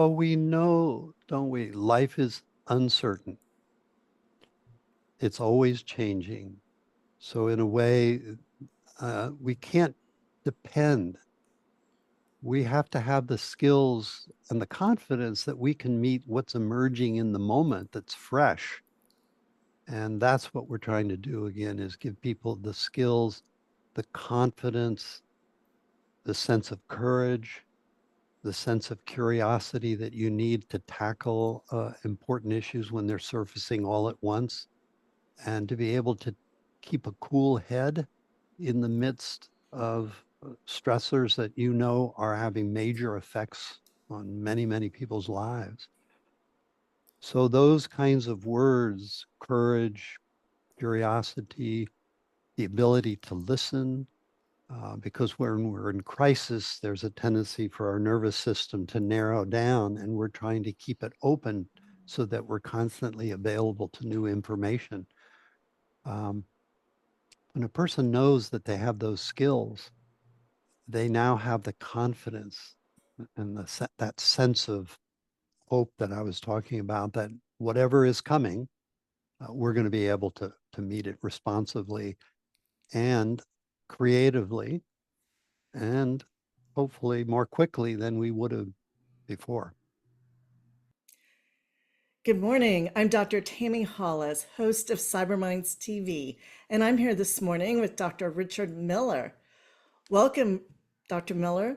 Well, we know, don't we? Life is uncertain. It's always changing. So in a way, we can't depend. We have to have the skills and the confidence that we can meet what's emerging in the moment that's fresh. And that's what we're trying to do again, is give people the skills, the confidence, the sense of courage, the sense of curiosity that you need to tackle important issues when they're surfacing all at once, and to be able to keep a cool head in the midst of stressors that you know are having major effects on many, many people's lives. So those kinds of words, courage, curiosity, the ability to listen, because when we're in crisis, there's a tendency for our nervous system to narrow down, and we're trying to keep it open so that we're constantly available to new information. Um, when a person knows that they have those skills, they now have the confidence and that sense of hope that I was talking about, that whatever is coming, we're going to be able to meet it responsively and creatively and hopefully more quickly than we would have before. Good morning. I'm Dr. Tammie Hollis, host of Cybermindz TV, and I'm here this morning with Dr. Richard Miller. Welcome, Dr. Miller.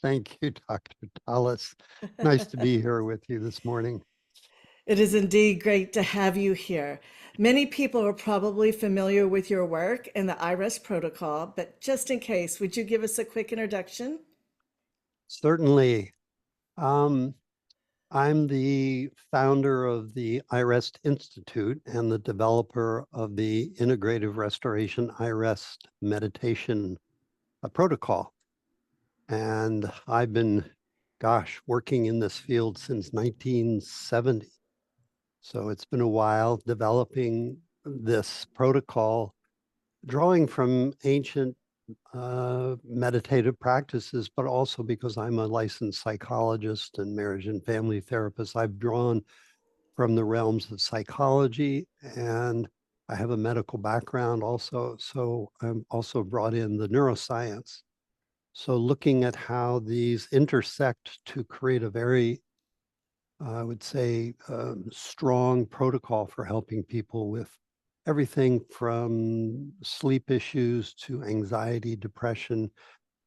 Thank you, Dr. Tallis. Nice to be here with you this morning. It is indeed great to have you here. Many people are probably familiar with your work and the iRest protocol, but just in case, would you give us a quick introduction? Certainly. Um, I'm the founder of the iRest Institute and the developer of the Integrative Restoration iRest meditation protocol. And I've been, working in this field since 1970. So it's been a while developing this protocol, drawing from ancient meditative practices, but also because I'm a licensed psychologist and marriage and family therapist, I've drawn from the realms of psychology, and I have a medical background also. So I'm also brought in the neuroscience. So looking at how these intersect to create a very, I would say, strong protocol for helping people with everything from sleep issues to anxiety, depression.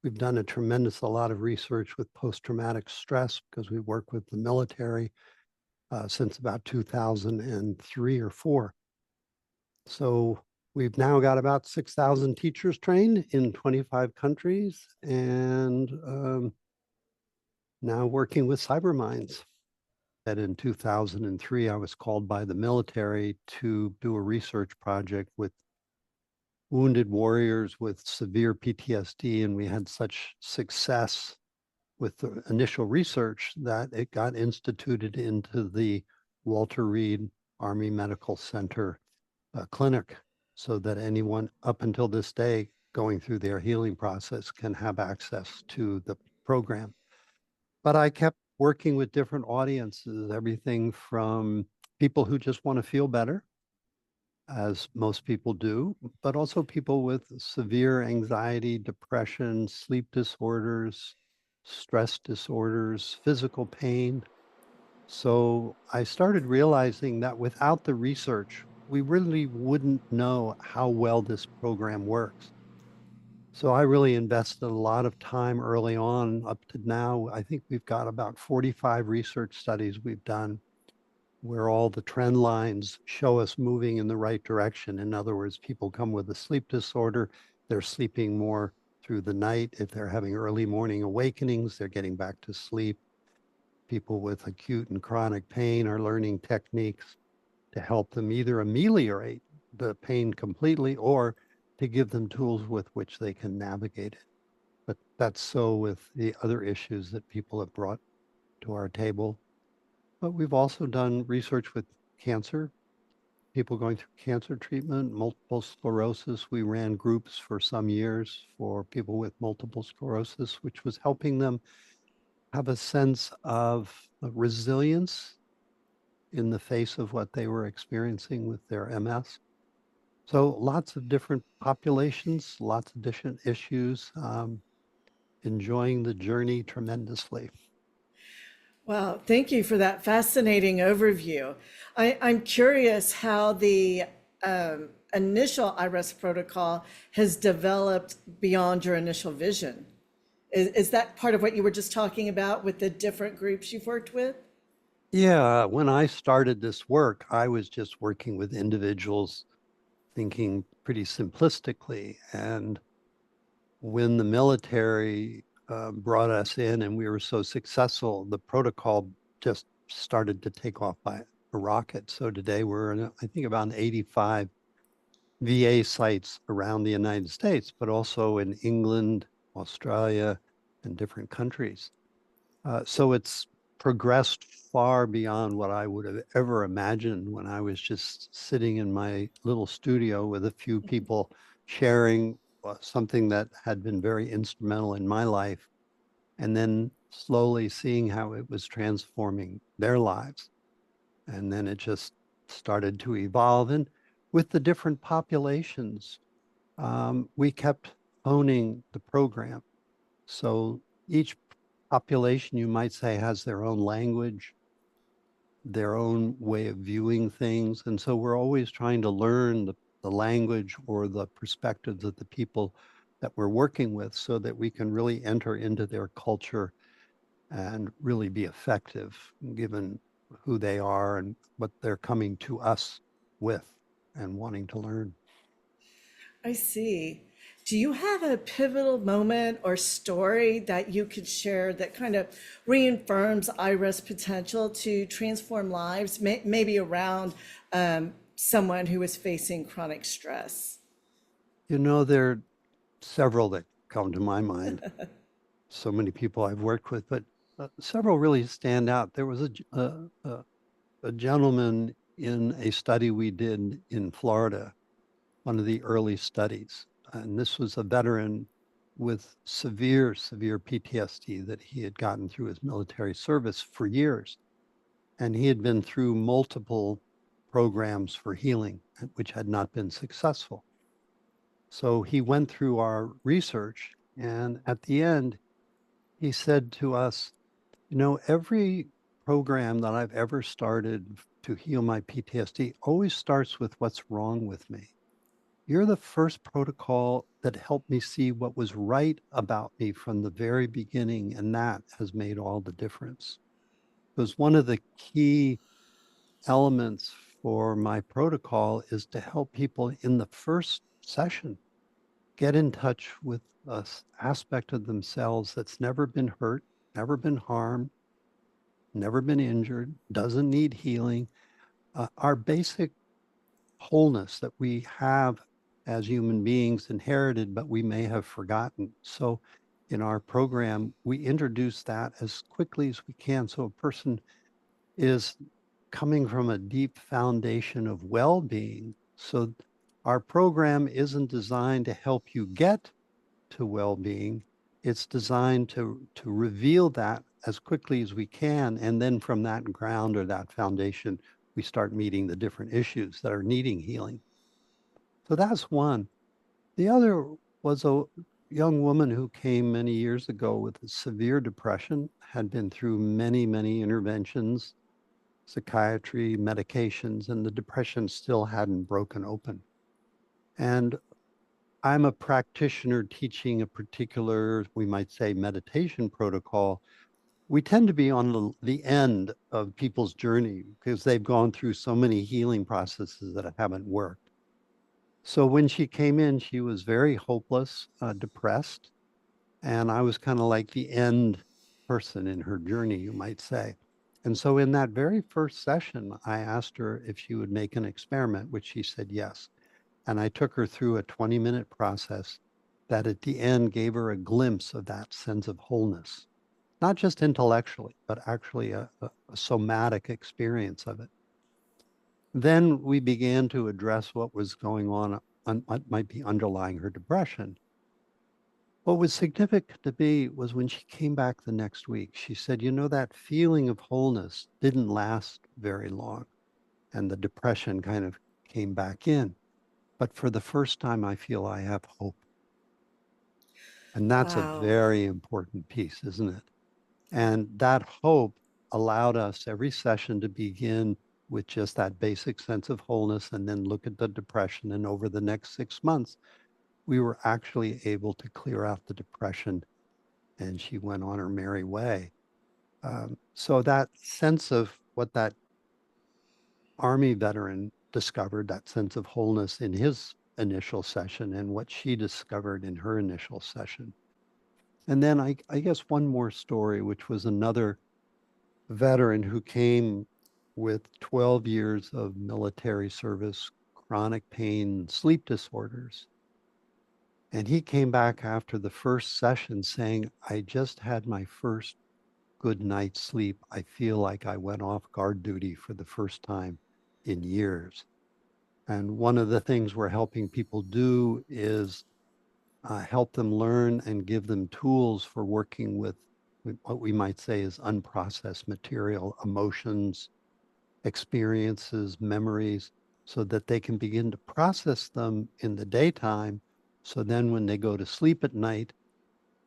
We've done a lot of research with post-traumatic stress because we work with the military since about 2003 or four. So we've now got about 6,000 teachers trained in 25 countries, and now working with Cybermindz. That in 2003, I was called by the military to do a research project with wounded warriors with severe PTSD, and we had such success with the initial research that it got instituted into the Walter Reed Army Medical Center clinic, so that anyone up until this day going through their healing process can have access to the program. But I kept working with different audiences, everything from people who just want to feel better, as most people do, but also people with severe anxiety, depression, sleep disorders, stress disorders, physical pain. So I started realizing that without the research, we really wouldn't know how well this program works. So I really invested a lot of time early on up to now. I think we've got about 45 research studies we've done where all the trend lines show us moving in the right direction. In other words, people come with a sleep disorder, they're sleeping more through the night. If they're having early morning awakenings, they're getting back to sleep. People with acute and chronic pain are learning techniques to help them either ameliorate the pain completely or to give them tools with which they can navigate it. But that's so with the other issues that people have brought to our table. But we've also done research with cancer, people going through cancer treatment, multiple sclerosis. We ran groups for some years for people with multiple sclerosis, which was helping them have a sense of resilience in the face of what they were experiencing with their MS. So lots of different populations, lots of different issues, enjoying the journey tremendously. Wow, thank you for that fascinating overview. I'm curious how the initial iRest protocol has developed beyond your initial vision. Is that part of what you were just talking about with the different groups you've worked with? Yeah, when I started this work, I was just working with individuals thinking pretty simplistically. And when the military brought us in and we were so successful, the protocol just started to take off by a rocket. So today we're in, I think, about 85 VA sites around the United States, but also in England, Australia, and different countries. So it's progressed far beyond what I would have ever imagined when I was just sitting in my little studio with a few people sharing something that had been very instrumental in my life, and then slowly seeing how it was transforming their lives. And then it just started to evolve. And with the different populations, we kept honing the program. So each population, you might say, has their own language, their own way of viewing things. And so we're always trying to learn the language or the perspectives of the people that we're working with so that we can really enter into their culture and really be effective given who they are and what they're coming to us with and wanting to learn. I see. Do you have a pivotal moment or story that you could share that kind of reaffirms IRES's potential to transform lives, maybe around someone who is facing chronic stress? You know, there are several that come to my mind. So many people I've worked with, but several really stand out. There was a gentleman in a study we did in Florida, one of the early studies. And this was a veteran with severe PTSD that he had gotten through his military service for years. And he had been through multiple programs for healing, which had not been successful. So he went through our research. And at the end, he said to us, you know, every program that I've ever started to heal my PTSD always starts with what's wrong with me. You're the first protocol that helped me see what was right about me from the very beginning, and that has made all the difference. Because one of the key elements for my protocol is to help people in the first session get in touch with an aspect of themselves that's never been hurt, never been harmed, never been injured, doesn't need healing. Our basic wholeness that we have as human beings inherited, but we may have forgotten. So in our program, we introduce that as quickly as we can. So a person is coming from a deep foundation of well-being. So our program isn't designed to help you get to well-being. It's designed to reveal that as quickly as we can. And then from that ground or that foundation, we start meeting the different issues that are needing healing. So that's one. The other was a young woman who came many years ago with severe depression, had been through many interventions, psychiatry, medications, and the depression still hadn't broken open. And I'm a practitioner teaching a particular, we might say, meditation protocol. We tend to be on the end of people's journey because they've gone through so many healing processes that haven't worked. So when she came in, she was very hopeless, depressed, and I was kind of like the end person in her journey, you might say. And so in that very first session, I asked her if she would make an experiment, which she said yes. And I took her through a 20-minute process that at the end gave her a glimpse of that sense of wholeness, not just intellectually, but actually a somatic experience of it. Then we began to address what was going on what might be underlying her depression. What was significant to me was when she came back the next week, she said, you know, that feeling of wholeness didn't last very long. And the depression kind of came back in. But for the first time, I feel I have hope. And that's a Wow. very important piece, isn't it? And that hope allowed us every session to begin with just that basic sense of wholeness and then look at the depression. And over the next 6 months, we were actually able to clear out the depression and she went on her merry way. So that sense of what that Army veteran discovered, that sense of wholeness in his initial session and what she discovered in her initial session. And then I guess one more story, which was another veteran who came with 12 years of military service, chronic pain, sleep disorders. And he came back after the first session saying, I just had my first good night's sleep. I feel like I went off guard duty for the first time in years. And one of the things we're helping people do is help them learn and give them tools for working with what we might say is unprocessed material, emotions, experiences, memories, so that they can begin to process them in the daytime. So then when they go to sleep at night,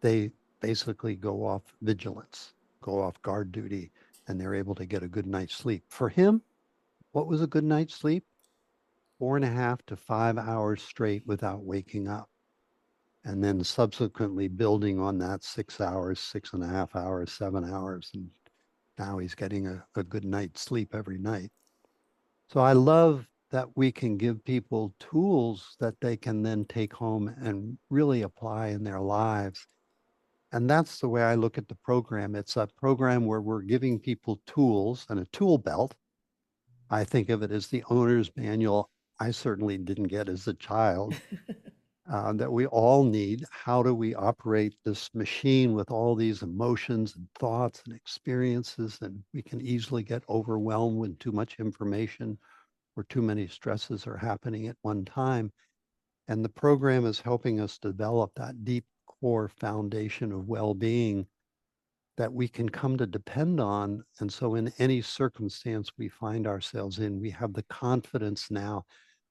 they basically go off vigilance, go off guard duty, and they're able to get a good night's sleep. For him, what was a good night's sleep? 4.5 to 5 hours straight without waking up. And then subsequently building on that 6 hours, 6.5 hours, 7 hours. And now he's getting a good night's sleep every night. So I love that we can give people tools that they can then take home and really apply in their lives. And that's the way I look at the program. It's a program where we're giving people tools and a tool belt. I think of it as the owner's manual I certainly didn't get as a child, that we all need. How do we operate this machine with all these emotions and thoughts and experiences? And we can easily get overwhelmed when too much information or too many stresses are happening at one time. And the program is helping us develop that deep core foundation of well-being that we can come to depend on. And so in any circumstance we find ourselves in, we have the confidence now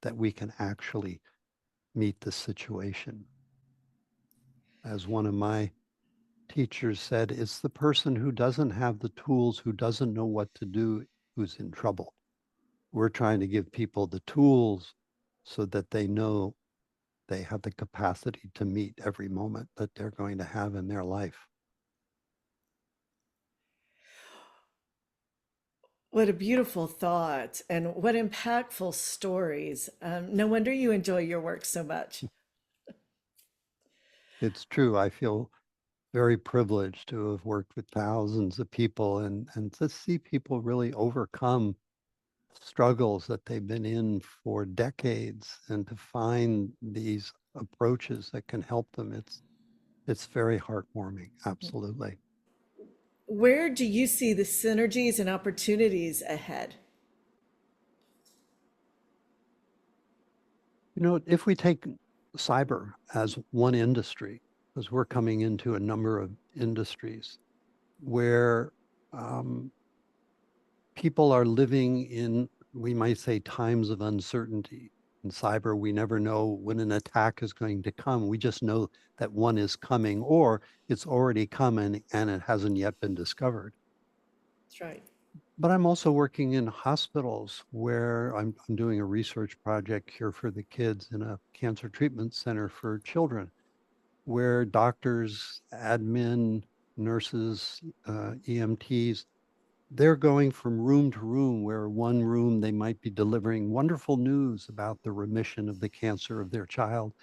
that we can actually meet the situation. As one of my teachers said, it's the person who doesn't have the tools, who doesn't know what to do, who's in trouble. We're trying to give people the tools so that they know they have the capacity to meet every moment that they're going to have in their life. What a beautiful thought and what impactful stories. No wonder you enjoy your work so much. It's true. I feel very privileged to have worked with thousands of people and to see people really overcome struggles that they've been in for decades and to find these approaches that can help them. It's very heartwarming. Absolutely. Where do you see the synergies and opportunities ahead? You know, if we take cyber as one industry, because we're coming into a number of industries where um, people are living in, we might say, times of uncertainty. In cyber, we never know when an attack is going to come. We just know that one is coming or it's already coming and it hasn't yet been discovered. That's right. But I'm also working in hospitals where I'm doing a research project here for the kids in a cancer treatment center for children, where doctors, admin, nurses, EMTs, they're going from room to room, where one room they might be delivering wonderful news about the remission of the cancer of their child.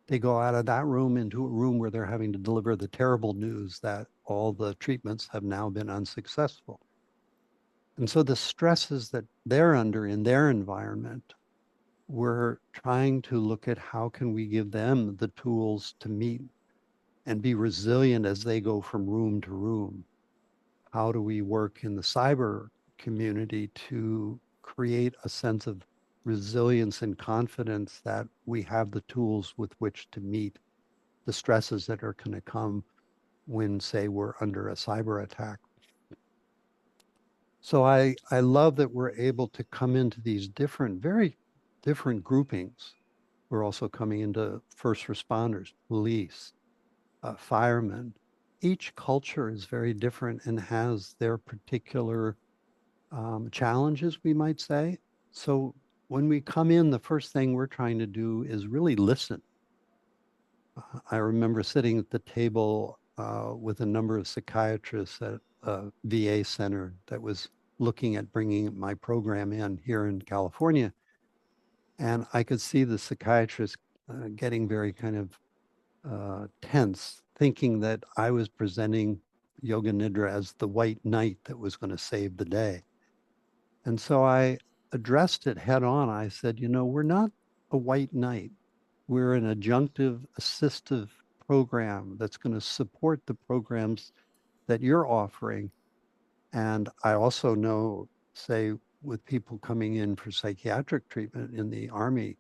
They go out of that room into a room where they're having to deliver the terrible news that all the treatments have now been unsuccessful. And so the stresses that they're under in their environment, we're trying to look at how can we give them the tools to meet and be resilient as they go from room to room. How do we work in the cyber community to create a sense of resilience and confidence that we have the tools with which to meet the stresses that are going to come when, say, we're under a cyber attack. So I love that we're able to come into these different, very different groupings. We're also coming into first responders, police, firemen. Each culture is very different and has their particular challenges, we might say. So when we come in, the first thing we're trying to do is really listen. I remember sitting at the table with a number of psychiatrists at a VA center that was looking at bringing my program in here in California. And I could see the psychiatrist getting very kind of tense, thinking that I was presenting Yoga Nidra as the white knight that was going to save the day. And so I addressed it head on. I said, you know, we're not a white knight. We're an adjunctive assistive program that's going to support the programs that you're offering. And I also know, say, with people coming in for psychiatric treatment in the Army,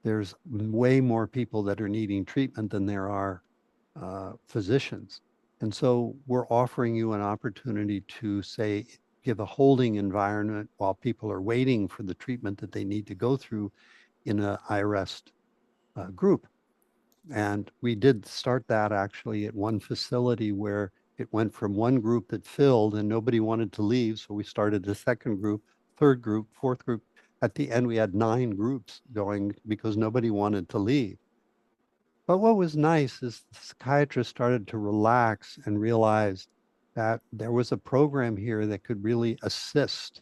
there's way more people that are needing treatment than there are physicians. And so we're offering you an opportunity to, say, give a holding environment while people are waiting for the treatment that they need to go through in an iRest group. And we did start that actually at one facility where it went from one group that filled and nobody wanted to leave. So we started a second group, third group, fourth group. At the end, we had 9 groups going because nobody wanted to leave. But what was nice is the psychiatrist started to relax and realize that there was a program here that could really assist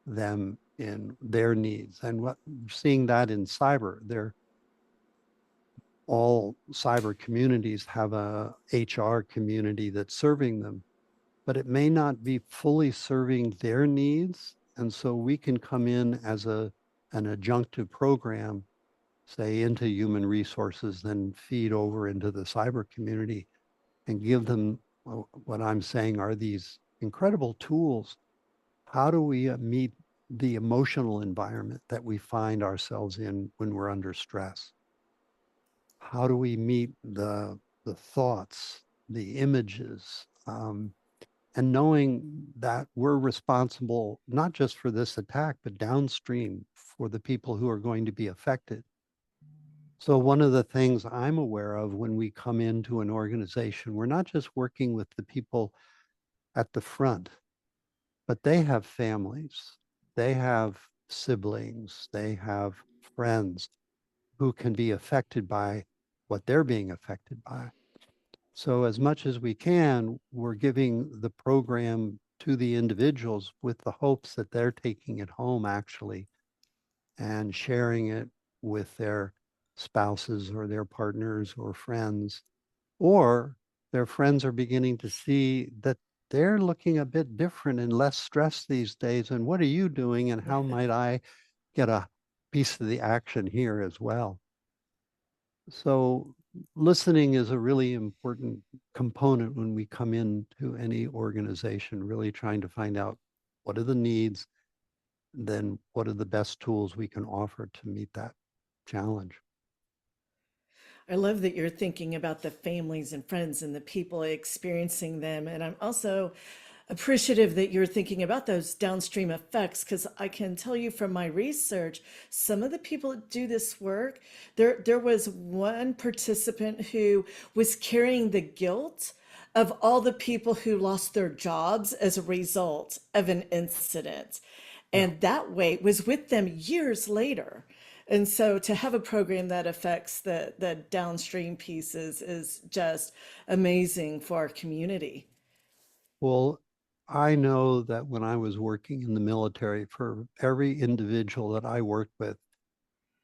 them in their needs. And what seeing that in cyber, all cyber communities have a HR community that's serving them, but it may not be fully serving their needs. And so we can come in as an adjunctive program, say into human resources, then feed over into the cyber community and give them what I'm saying are these incredible tools. How do we meet the emotional environment that we find ourselves in when we're under stress? How do we meet the thoughts, the images, and knowing that we're responsible not just for this attack, but downstream for the people who are going to be affected. So one of the things I'm aware of when we come into an organization, we're not just working with the people at the front, but they have families, they have siblings, they have friends who can be affected by what they're being affected by. So as much as we can, we're giving the program to the individuals with the hopes that they're taking it home actually and sharing it with their spouses or their partners or friends, or their friends are beginning to see that they're looking a bit different and less stressed these days. And what are you doing? And how might I get a piece of the action here as well? So listening is a really important component when we come into any organization, really trying to find out what are the needs, then what are the best tools we can offer to meet that challenge. I love that you're thinking about the families and friends and the people experiencing them. And I'm also appreciative that you're thinking about those downstream effects, because I can tell you from my research, some of the people that do this work, there was one participant who was carrying the guilt of all the people who lost their jobs as a result of an incident. Yeah. And that weight was with them years later. And so to have a program that affects the downstream pieces is just amazing for our community. Well, I know that when I was working in the military, for every individual that I worked with,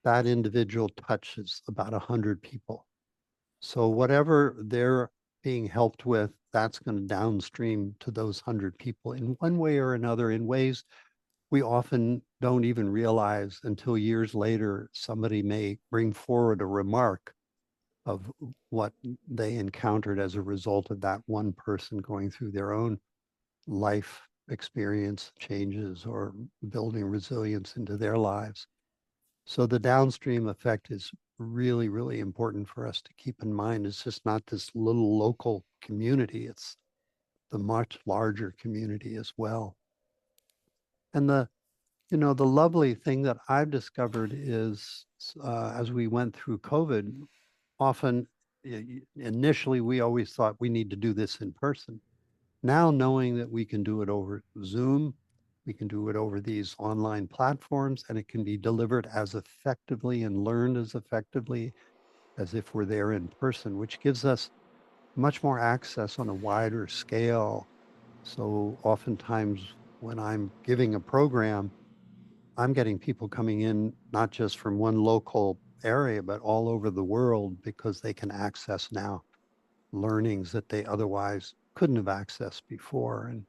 that individual touches about 100 people. So whatever they're being helped with, that's going to downstream to those 100 people in one way or another, in ways we often don't even realize until years later. Somebody may bring forward a remark of what they encountered as a result of that one person going through their own life experience changes or building resilience into their lives. So the downstream effect is really, really important for us to keep in mind. It's just not this little local community, it's the much larger community as well. And the lovely thing that I've discovered is as we went through COVID, often initially we always thought we need to do this in person. Now knowing that we can do it over Zoom, we can do it over these online platforms, and it can be delivered as effectively and learned as effectively as if we're there in person, which gives us much more access on a wider scale. So oftentimes when I'm giving a program, I'm getting people coming in not just from one local area, but all over the world because they can access now learnings that they otherwise couldn't have accessed before. And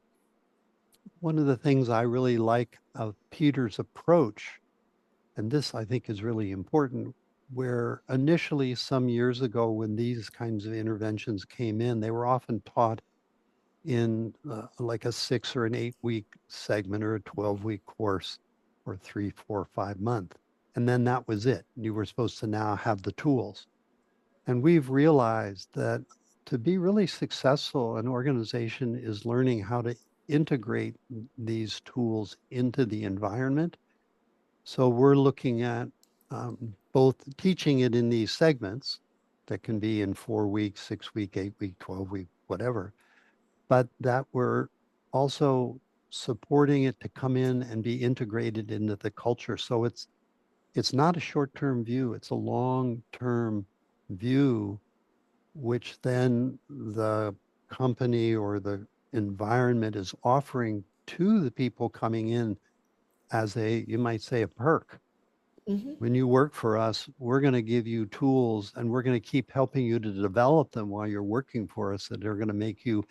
one of the things I really like of Peter's approach, and this I think is really important, where initially some years ago when these kinds of interventions came in, they were often taught in like a 6 or an 8 week segment or a 12-week course or 3, 4, 5 month. And then that was it. You were supposed to now have the tools. And we've realized that to be really successful, an organization is learning how to integrate these tools into the environment. So we're looking at both teaching it in these segments that can be in 4 weeks, 6 week, 8 week, 12 week, whatever, but that we're also supporting it to come in and be integrated into the culture. So it's not a short-term view, it's a long-term view, which then the company or the environment is offering to the people coming in as a, you might say, a perk. Mhm. When you work for us, we're going to give you tools and we're going to keep helping you to develop them while you're working for us that are going to make you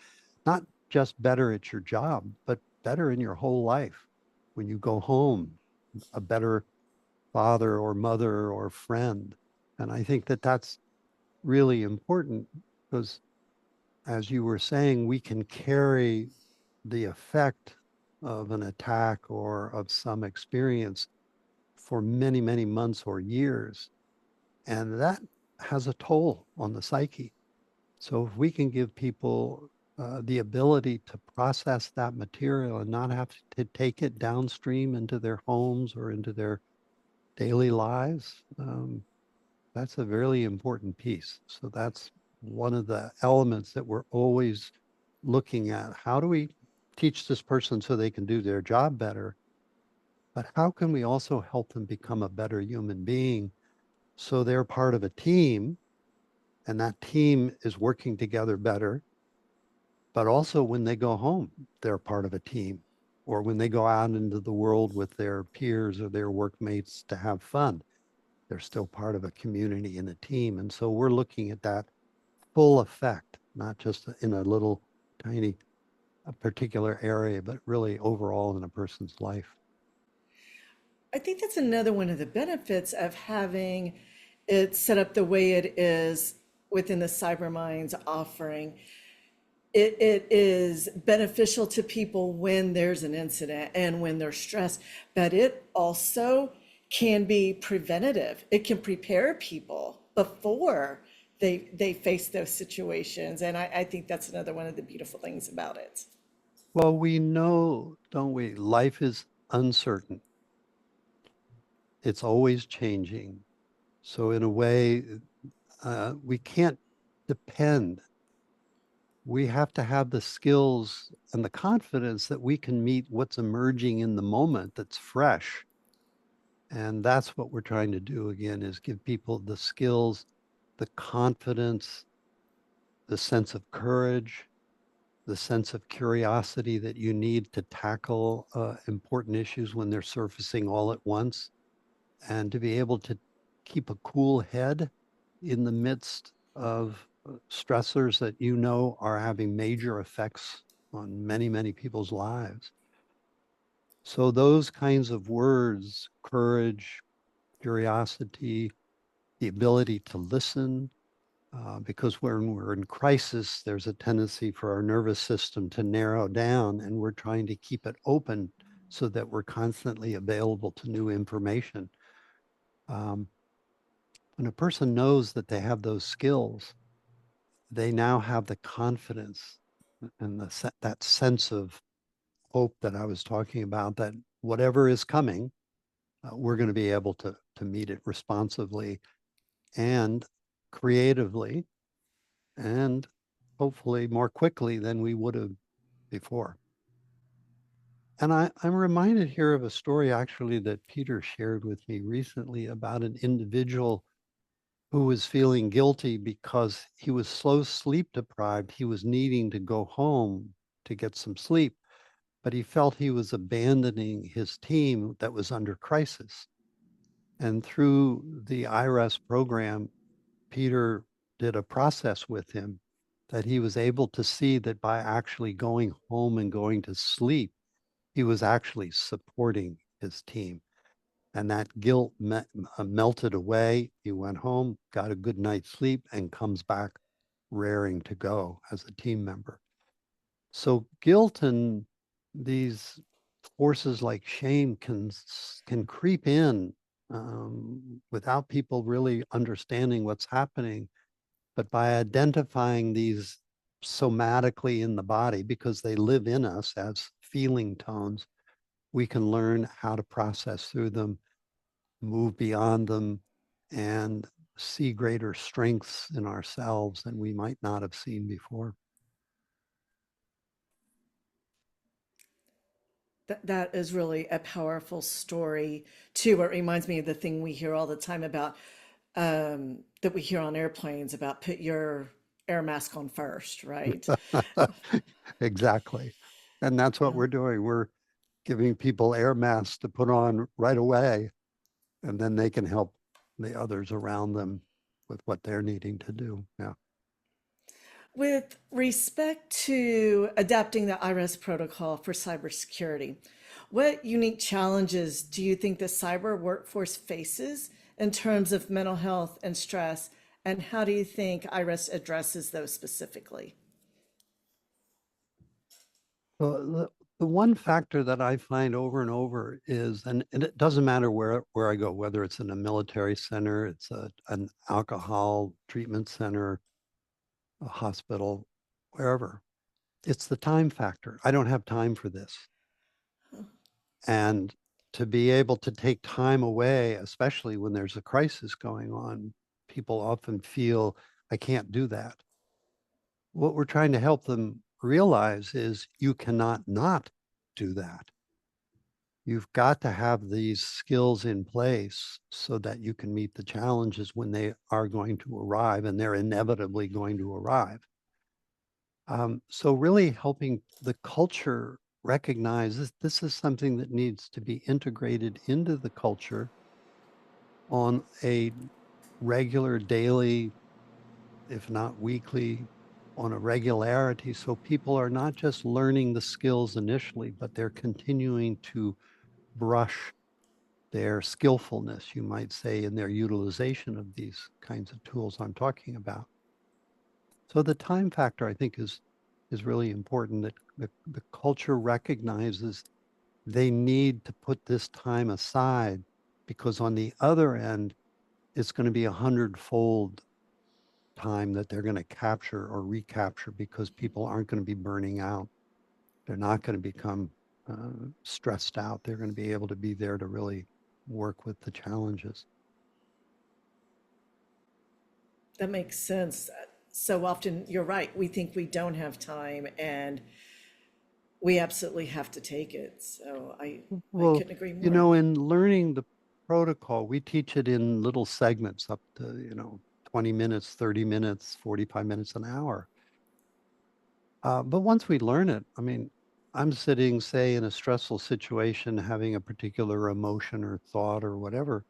not just better at your job, but better in your whole life. When you go home, a better father or mother or friend. And I think that that's really important because, as you were saying, we can carry the effect of an attack or of some experience for many, many months or years. And that has a toll on the psyche. So if we can give people the ability to process that material and not have to take it downstream into their homes or into their daily lives, that's a really important piece. So that's one of the elements that we're always looking at. How do we teach this person so they can do their job better? But how can we also help them become a better human being so they're part of a team and that team is working together better? But also when they go home, they're part of a team. Or when they go out into the world with their peers or their workmates to have fun, they're still part of a community and a team. And so we're looking at that full effect, not just in a little tiny a particular area, but really overall in a person's life. I think that's another one of the benefits of having it set up the way it is within the Cybermindz offering. It is beneficial to people when there's an incident and when they're stressed, but it also can be preventative. It can prepare people before they face those situations. And I think that's another one of the beautiful things about it. Well, we know, don't we? Life is uncertain. It's always changing. So in a way, we can't depend. We have to have the skills and the confidence that we can meet what's emerging in the moment that's fresh. And that's what we're trying to do again, is give people the skills, the confidence, the sense of courage, the sense of curiosity that you need to tackle important issues when they're surfacing all at once, and to be able to keep a cool head in the midst of stressors that you know are having major effects on many, many people's lives. So those kinds of words, courage, curiosity, the ability to listen, because when we're in crisis, there's a tendency for our nervous system to narrow down, and we're trying to keep it open so that we're constantly available to new information. Um, when a person knows that they have those skills, they now have the confidence and that sense of hope that I was talking about, that whatever is coming, we're going to be able to meet it responsively and creatively and hopefully more quickly than we would have before. And I'm reminded here of a story actually that Peter shared with me recently about an individual who was feeling guilty because he was so sleep deprived. He was needing to go home to get some sleep, but he felt he was abandoning his team that was under crisis. And through the iRest program, Peter did a process with him that he was able to see that by actually going home and going to sleep, he was actually supporting his team. And that guilt melted away. He went home, got a good night's sleep, and comes back raring to go as a team member. So guilt and these forces like shame can creep in without people really understanding what's happening. But by identifying these somatically in the body, because they live in us as feeling tones, we can learn how to process through them, move beyond them, and see greater strengths in ourselves than we might not have seen before. That is really a powerful story too. It reminds me of the thing we hear all the time about that we hear on airplanes about put your air mask on first, right? Exactly. And that's what we're doing. We're giving people air masks to put on right away, and then they can help the others around them with what they're needing to do. Yeah. With respect to adapting the iRest protocol for cybersecurity, what unique challenges do you think the cyber workforce faces in terms of mental health and stress? And how do you think iRest addresses those specifically? Well, the one factor that I find over and over is, and it doesn't matter where I go, whether it's in a military center, it's an alcohol treatment center, a hospital, wherever, it's the time factor. I don't have time for this. And to be able to take time away, especially when there's a crisis going on, people often feel I can't do that. What we're trying to help them realize is you cannot not do that. You've got to have these skills in place so that you can meet the challenges when they are going to arrive, and they're inevitably going to arrive. So really helping the culture recognize this is something that needs to be integrated into the culture on a regular, daily, if not weekly, on a regularity. So people are not just learning the skills initially, but they're continuing to brush their skillfulness, you might say, in their utilization of these kinds of tools I'm talking about. So the time factor, I think, is really important, that the culture recognizes they need to put this time aside, because on the other end, it's going to be 100-fold time that they're going to capture or recapture, because people aren't going to be burning out. They're not going to become stressed out. They're going to be able to be there to really work with the challenges. That makes sense. So often, you're right, we think we don't have time and we absolutely have to take it. So I Well, couldn't agree more. in learning the protocol, we teach it in little segments up to, 20 minutes, 30 minutes, 45 minutes, an hour. But once we learn it, I mean, I'm sitting, say, in a stressful situation, having a particular emotion or thought or whatever.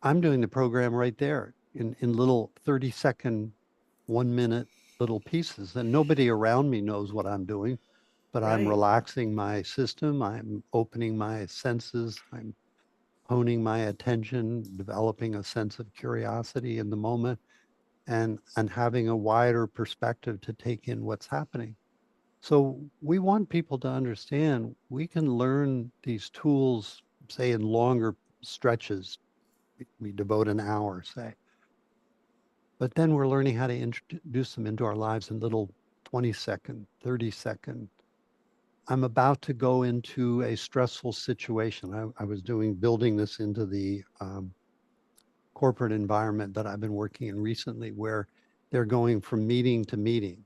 I'm doing the program right there in little 30-second, 1 minute little pieces. And nobody around me knows what I'm doing, but I'm Right. relaxing my system. I'm opening my senses. I'm honing my attention, developing a sense of curiosity in the moment, and having a wider perspective to take in what's happening. So we want people to understand we can learn these tools, say, in longer stretches. We devote an hour, say. But then we're learning how to introduce them into our lives in little 20-second, 30-second. I'm about to go into a stressful situation. I was building this into the corporate environment that I've been working in recently, where they're going from meeting to meeting.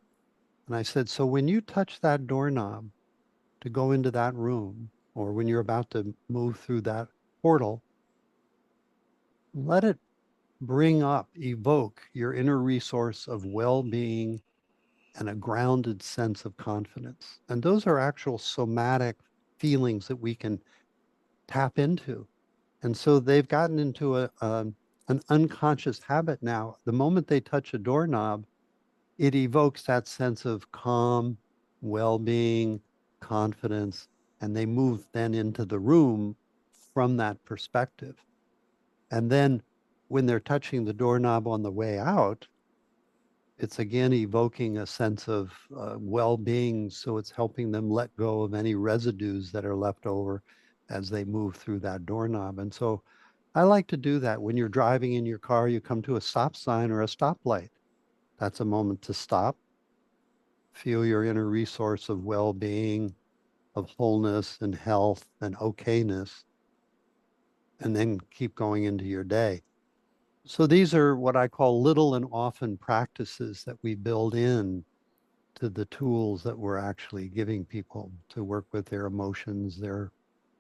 And I said, so when you touch that doorknob to go into that room, or when you're about to move through that portal, let it bring up, evoke your inner resource of well-being and a grounded sense of confidence. And those are actual somatic feelings that we can tap into. And so they've gotten into an unconscious habit now. The moment they touch a doorknob, it evokes that sense of calm, well-being, confidence, and they move then into the room from that perspective. And then when they're touching the doorknob on the way out, it's again evoking a sense of well-being. So it's helping them let go of any residues that are left over as they move through that doorknob. And so I like to do that. When you're driving in your car, you come to a stop sign or a stoplight. That's a moment to stop, feel your inner resource of well-being, of wholeness and health and okayness, and then keep going into your day. So these are what I call little and often practices that we build in to the tools that we're actually giving people to work with their emotions, their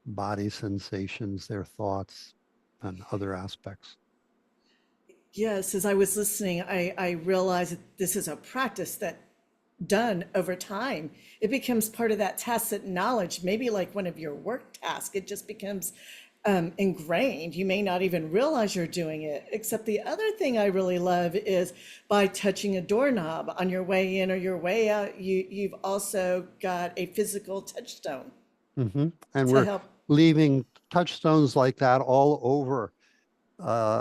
body sensations, their thoughts, and other aspects. Yes, as I was listening, I realized that this is a practice that done over time, it becomes part of that tacit knowledge, maybe like one of your work tasks. It just becomes ingrained. You may not even realize you're doing it. Except the other thing I really love is by touching a doorknob on your way in or your way out, you've also got a physical touchstone And to we're help. leaving touchstones like that all over.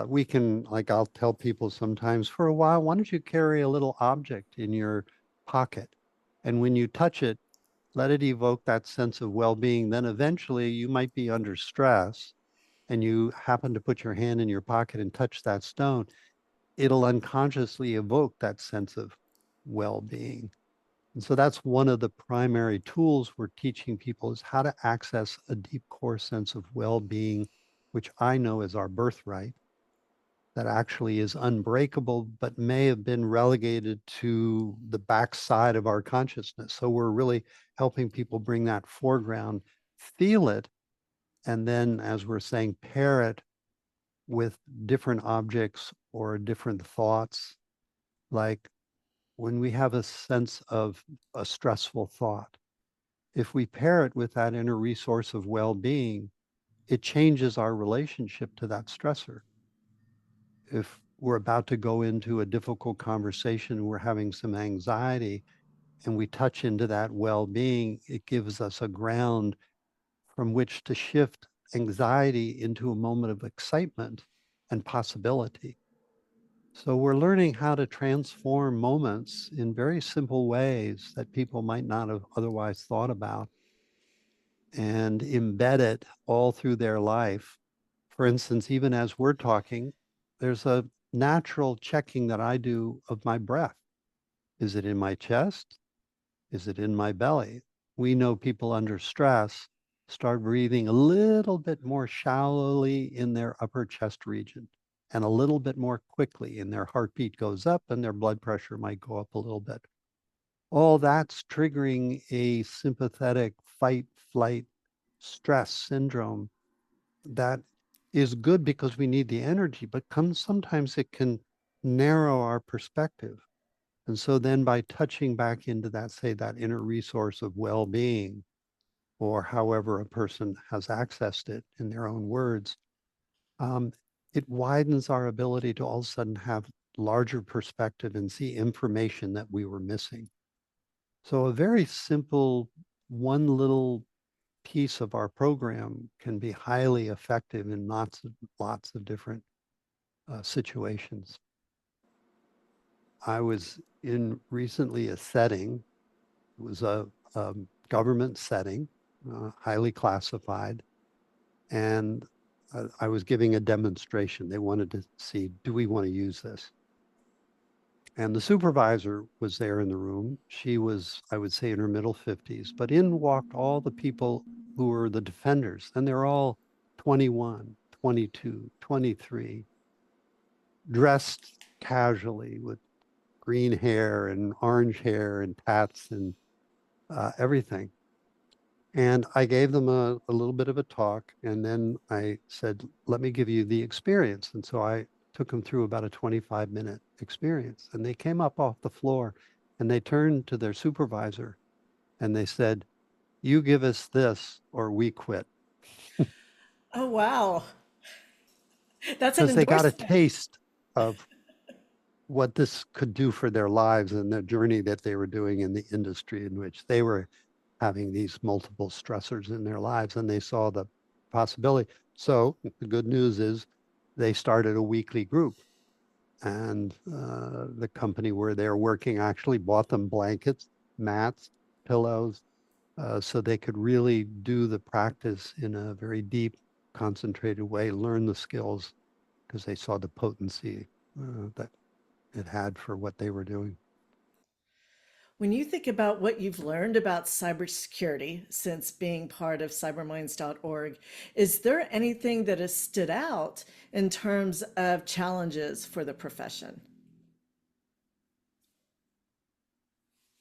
We can, like I'll tell people sometimes, for a while, why don't you carry a little object in your pocket? And when you touch it, let it evoke that sense of well-being. Then eventually you might be under stress and you happen to put your hand in your pocket and touch that stone. It'll unconsciously evoke that sense of well-being. And so that's one of the primary tools we're teaching people, is how to access a deep core sense of well-being, which I know is our birthright, that actually is unbreakable, but may have been relegated to the backside of our consciousness. So we're really helping people bring that foreground, feel it, and then, as we're saying, pair it with different objects or different thoughts. Like when we have a sense of a stressful thought, if we pair it with that inner resource of well-being, it changes our relationship to that stressor. If we're about to go into a difficult conversation, we're having some anxiety, and we touch into that well-being, it gives us a ground from which to shift anxiety into a moment of excitement and possibility. So we're learning how to transform moments in very simple ways that people might not have otherwise thought about, and embed it all through their life. For instance, even as we're talking, there's a natural checking that I do of my breath. Is it in my chest? Is it in my belly? We know people under stress start breathing a little bit more shallowly in their upper chest region and a little bit more quickly, and their heartbeat goes up and their blood pressure might go up a little bit. All that's triggering a sympathetic fight, flight, stress syndrome that is good because we need the energy, but sometimes it can narrow our perspective. And so then by touching back into that, say, that inner resource of well-being, or however a person has accessed it in their own words, um, it widens our ability to all of a sudden have larger perspective and see information that we were missing. So a very simple, one little piece of our program can be highly effective in lots of different situations. I was in recently a setting. It was a government setting, highly classified, and I was giving a demonstration. They wanted to see, do we want to use this? And the supervisor was there in the room. She was, I would say, in her middle 50s, but in walked all the people who were the defenders, and they're all 21, 22, 23, dressed casually with green hair and orange hair and tats and everything. And I gave them a little bit of a talk, and then I said, let me give you the experience. And so I took them through about a 25-minute experience. And they came up off the floor and they turned to their supervisor and they said, you give us this or we quit. Oh, wow. That's an Because they got a endorsement. taste of what this could do for their lives and the journey that they were doing in the industry in which they were having these multiple stressors in their lives, and they saw the possibility. So the good news is they started a weekly group, and the company where they're working actually bought them blankets, mats, pillows, so they could really do the practice in a very deep, concentrated way, learn the skills because they saw the potency that it had for what they were doing. When you think about what you've learned about cybersecurity since being part of cyberminds.org, is there anything that has stood out in terms of challenges for the profession?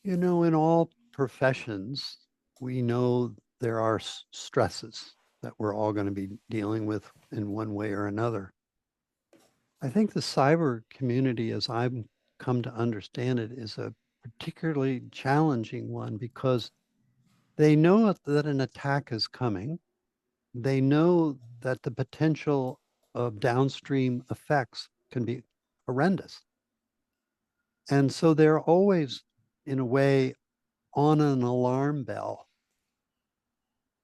You know, in all professions, we know there are stresses that we're all going to be dealing with in one way or another. I think the cyber community, as I've come to understand it, is a particularly challenging one because they know that an attack is coming. They know that the potential of downstream effects can be horrendous. And so they're always, in a way, on an alarm bell.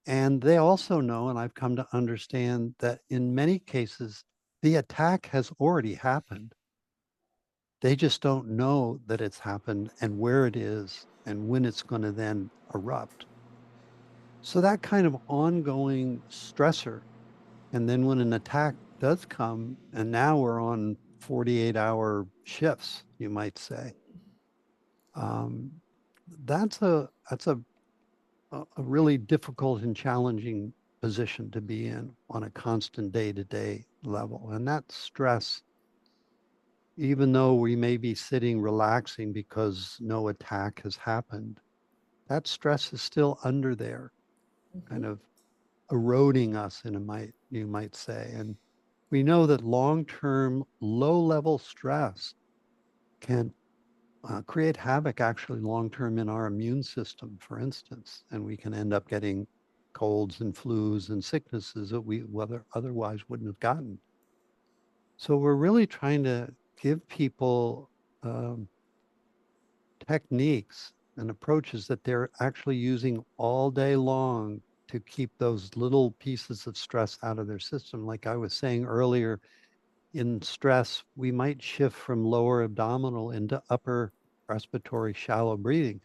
And they also know, and I've come to understand, that in many cases, the attack has already happened. They just don't know that it's happened and where it is and when it's going to then erupt. So that kind of ongoing stressor. And then when an attack does come, and now we're on 48-hour shifts, you might say, um, that's a really difficult and challenging position to be in on a constant day-to-day level. And that stress, even though we may be sitting relaxing because no attack has happened, that stress is still under there, kind of eroding us in you might say. And we know that long-term low-level stress can create havoc actually long-term in our immune system, for instance, and we can end up getting colds and flus and sicknesses that we otherwise wouldn't have gotten. So we're really trying to give people um, techniques and approaches that they're actually using all day long to keep those little pieces of stress out of their system. Like I was saying earlier, in stress, we might shift from lower abdominal into upper respiratory shallow breathing.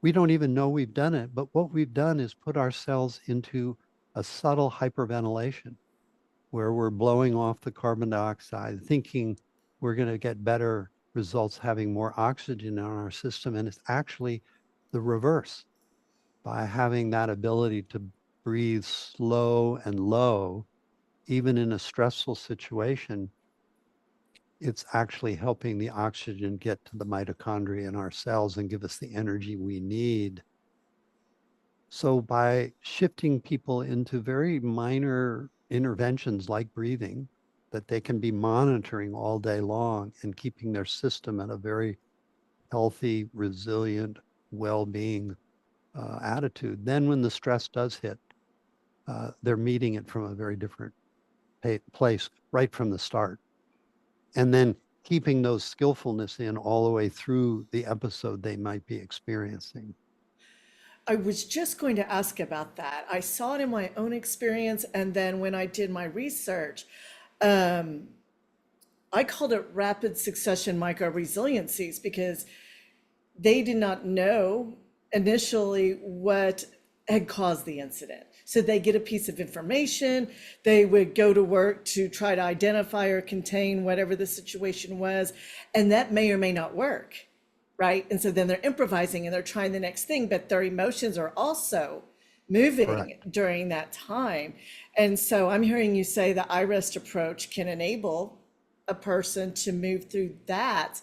We don't even know we've done it, but what we've done is put ourselves into a subtle hyperventilation where we're blowing off the carbon dioxide, thinking we're going to get better results having more oxygen in our system. And it's actually the reverse. By having that ability to breathe slow and low, even in a stressful situation, it's actually helping the oxygen get to the mitochondria in our cells and give us the energy we need. So by shifting people into very minor interventions like breathing that they can be monitoring all day long and keeping their system at a very healthy, resilient, well-being attitude, then when the stress does hit, they're meeting it from a very different place right from the start. And then keeping those skillfulness in all the way through the episode they might be experiencing. I was just going to ask about that. I saw it in my own experience, and then when I did my research, um, I called it rapid succession micro resiliencies because they did not know initially what had caused the incident. So they get a piece of information, they would go to work to try to identify or contain whatever the situation was, and that may or may not work, right? And so then they're improvising and they're trying the next thing, but their emotions are also moving Correct. during that time. And so I'm hearing you say the iRest approach can enable a person to move through that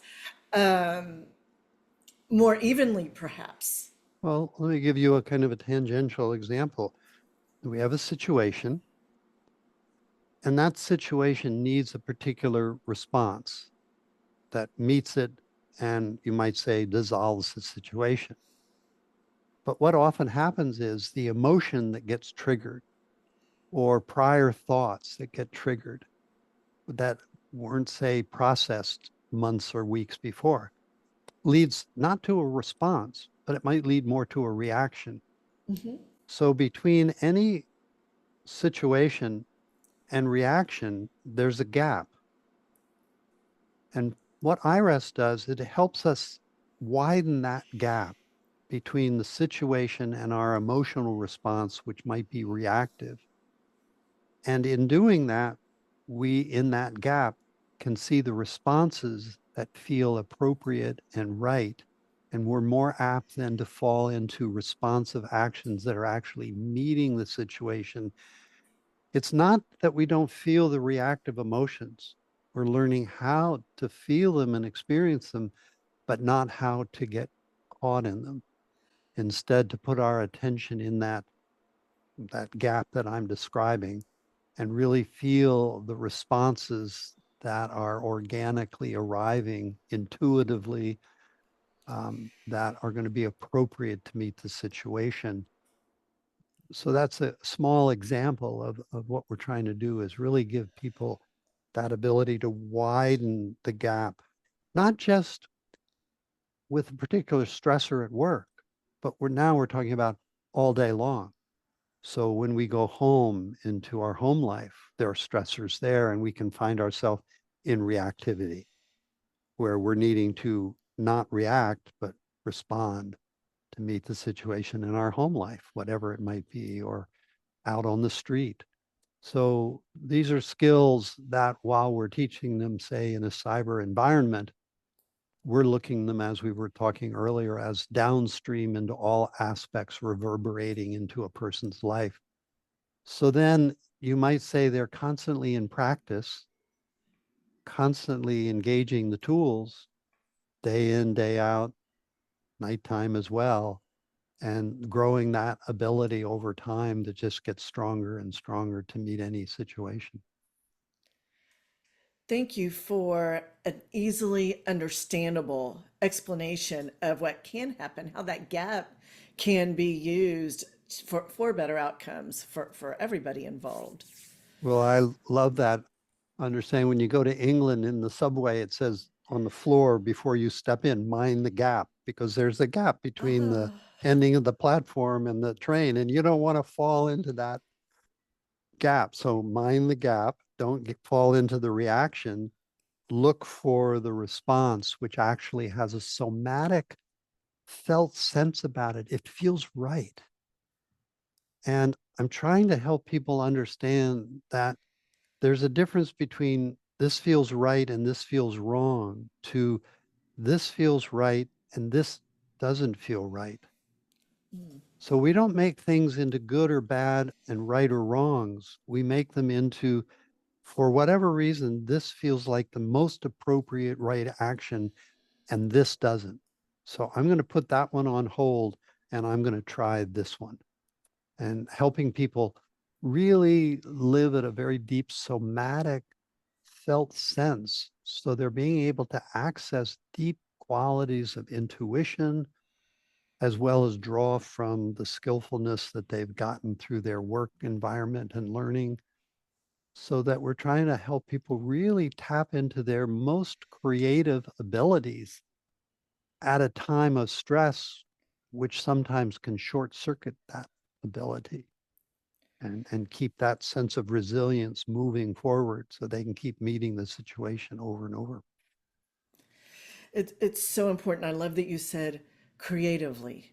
more evenly, perhaps. Well, let me give you a kind of a tangential example. We have a situation, and that situation needs a particular response that meets it, and you might say dissolves the situation. But what often happens is the emotion that gets triggered or prior thoughts that get triggered that weren't, say, processed months or weeks before leads not to a response, but it might lead more to a reaction. So between any situation and reaction, there's a gap. And what iRest does, it helps us widen that gap between the situation and our emotional response, which might be reactive. And in doing that, we, in that gap, can see the responses that feel appropriate and right. And we're more apt then to fall into responsive actions that are actually meeting the situation. It's not that we don't feel the reactive emotions. We're learning how to feel them and experience them, but not how to get caught in them. Instead, to put our attention in that gap that I'm describing and really feel the responses that are organically arriving intuitively, that are going to be appropriate to meet the situation. So that's a small example of what we're trying to do, is really give people that ability to widen the gap, not just with a particular stressor at work, but we're talking about all day long. So when we go home into our home life, there are stressors there, and we can find ourselves in reactivity where we're needing to not react, but respond to meet the situation in our home life, whatever it might be, or out on the street. So these are skills that while we're teaching them, say, in a cyber environment, we're looking them, as we were talking earlier, as downstream into all aspects reverberating into a person's life. So then you might say they're constantly in practice, constantly engaging the tools, day in, day out, nighttime as well, and growing that ability over time to just get stronger and stronger to meet any situation. Thank you for an easily understandable explanation of what can happen, how that gap can be used for better outcomes for everybody involved. Well, I love that understanding. When you go to England in the subway, it says on the floor before you step in, mind the gap, because there's a gap between the Ah, ending of the platform and the train, and you don't want to fall into that gap. So mind the gap, don't fall into the reaction, look for the response, which actually has a somatic felt sense about it. It feels right. And I'm trying to help people understand that there's a difference between this feels right and this feels wrong, to this feels right and this doesn't feel right. So we don't make things into good or bad and right or wrongs. We make them into, for whatever reason, this feels like the most appropriate right action and this doesn't. So I'm going to put that one on hold and I'm going to try this one. And helping people really live at a very deep somatic felt sense. So they're being able to access deep qualities of intuition, as well as draw from the skillfulness that they've gotten through their work environment and learning, so that we're trying to help people really tap into their most creative abilities at a time of stress, which sometimes can short circuit that ability, and keep that sense of resilience moving forward so they can keep meeting the situation over and over. it's so important. I love that you said creatively,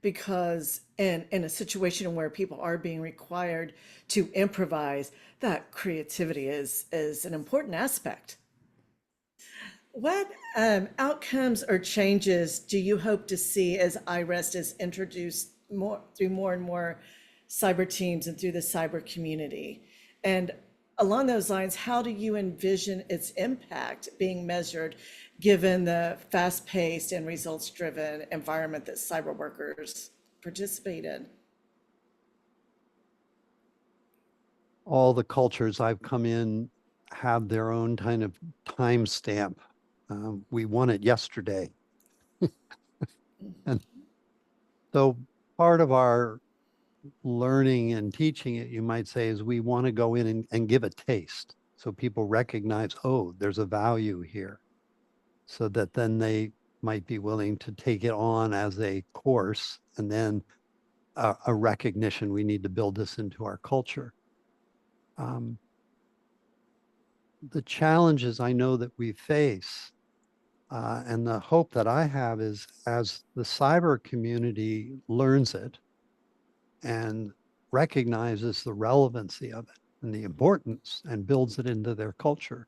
because in a situation where people are being required to improvise, that creativity is an important aspect. What outcomes or changes do you hope to see as iRest is introduced more through more and more cyber teams and through the cyber community? And along those lines, how do you envision its impact being measured given the fast-paced and results-driven environment that cyber workers participate in? All the cultures I've come in have their own kind of timestamp. We won it yesterday. And so part of our learning and teaching it, you might say, is we want to go in and give a taste. So people recognize, oh, there's a value here. So that then they might be willing to take it on as a course and then a recognition we need to build this into our culture. Um, the challenges I know that we face and the hope that I have is as the cyber community learns it and recognizes the relevancy of it and the importance and builds it into their culture.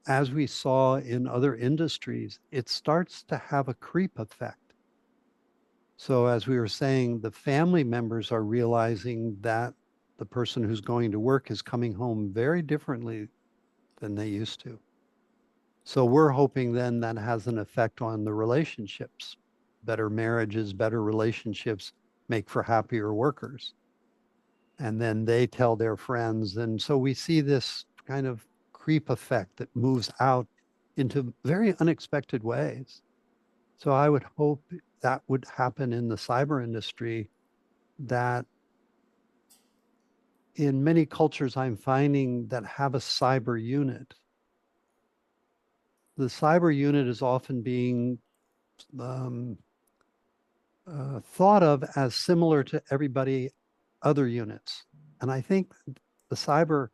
As we saw in other industries, it starts to have a creep effect. So, as we were saying, the family members are realizing that the person who's going to work is coming home very differently than they used to. So, we're hoping then that has an effect on the relationships. Better marriages, better relationships make for happier workers. And then they tell their friends. And so we see this kind of creep effect that moves out into very unexpected ways. So I would hope that would happen in the cyber industry, that in many cultures I'm finding that have a cyber unit, the cyber unit is often being um, thought of as similar to everybody other units. And I think the cyber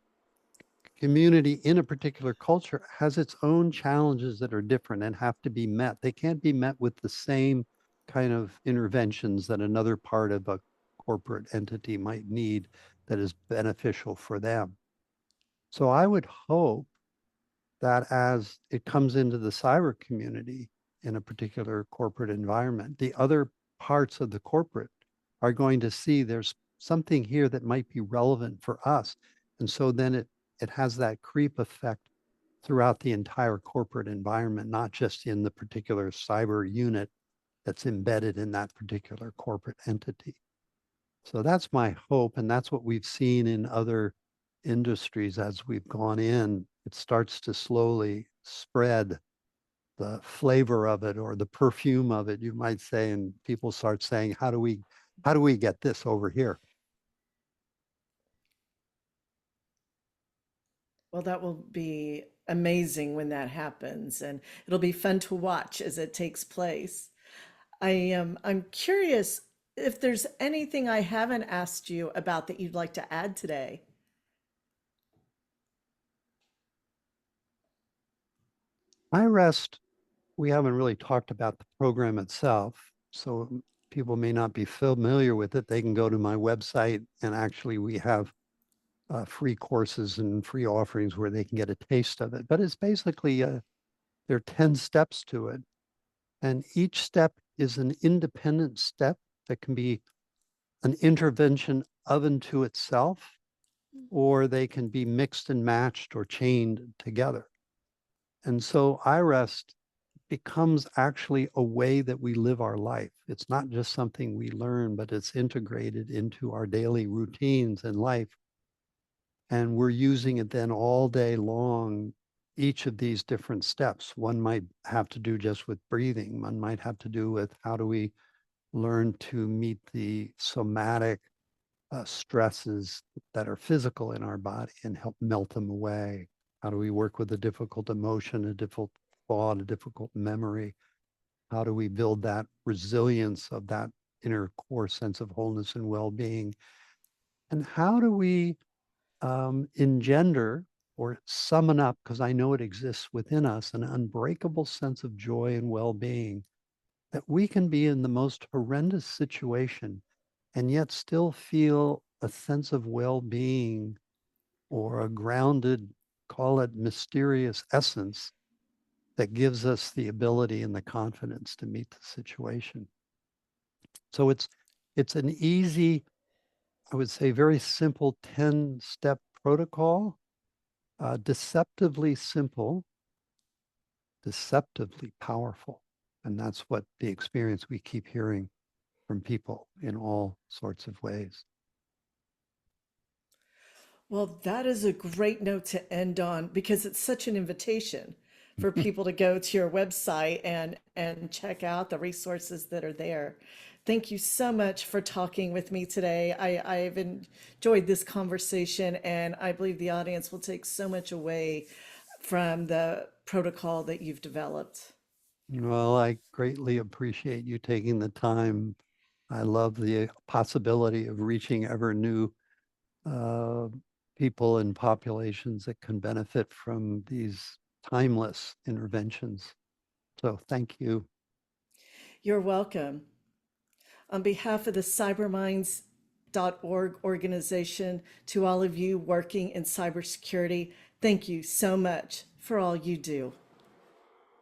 community in a particular culture has its own challenges that are different and have to be met. They can't be met with the same kind of interventions that another part of a corporate entity might need that is beneficial for them. So I would hope that as it comes into the cyber community in a particular corporate environment, the other parts of the corporate are going to see there's something here that might be relevant for us. And so then it has that creep effect throughout the entire corporate environment, not just in the particular cyber unit that's embedded in that particular corporate entity. So that's my hope. And that's what we've seen in other industries as we've gone in. It starts to slowly spread the flavor of it or the perfume of it, you might say, and people start saying, how do we get this over here? Well, that will be amazing when that happens, and it'll be fun to watch as it takes place. I'm curious if there's anything I haven't asked you about that you'd like to add today. iRest, we haven't really talked about the program itself, so people may not be familiar with it. They can go to my website, and actually we have free courses and free offerings where they can get a taste of it. But it's basically, there are 10 steps to it. And each step is an independent step that can be an intervention of and to itself, or they can be mixed and matched or chained together. And so iRest becomes actually a way that we live our life. It's not just something we learn, but it's integrated into our daily routines and life. And we're using it then all day long, each of these different steps. One might have to do just with breathing. One might have to do with how do we learn to meet the somatic stresses that are physical in our body and help melt them away. How do we work with a difficult emotion, a difficult thought, a difficult memory? How do we build that resilience of that inner core sense of wholeness and well-being? And how do we engender or summon up, because I know it exists within us, an unbreakable sense of joy and well-being that we can be in the most horrendous situation and yet still feel a sense of well-being or a grounded, call it mysterious essence that gives us the ability and the confidence to meet the situation. So it's an easy, I would say, very simple 10-step protocol, deceptively simple, deceptively powerful. And that's what the experience we keep hearing from people in all sorts of ways. Well, that is a great note to end on because it's such an invitation for people to go to your website and check out the resources that are there. Thank you so much for talking with me today. I've enjoyed this conversation, and I believe the audience will take so much away from the protocol that you've developed. Well, I greatly appreciate you taking the time. I love the possibility of reaching ever new uh, people and populations that can benefit from these timeless interventions. So thank you. You're welcome. On behalf of the Cyberminds.org organization, to all of you working in cybersecurity, thank you so much for all you do.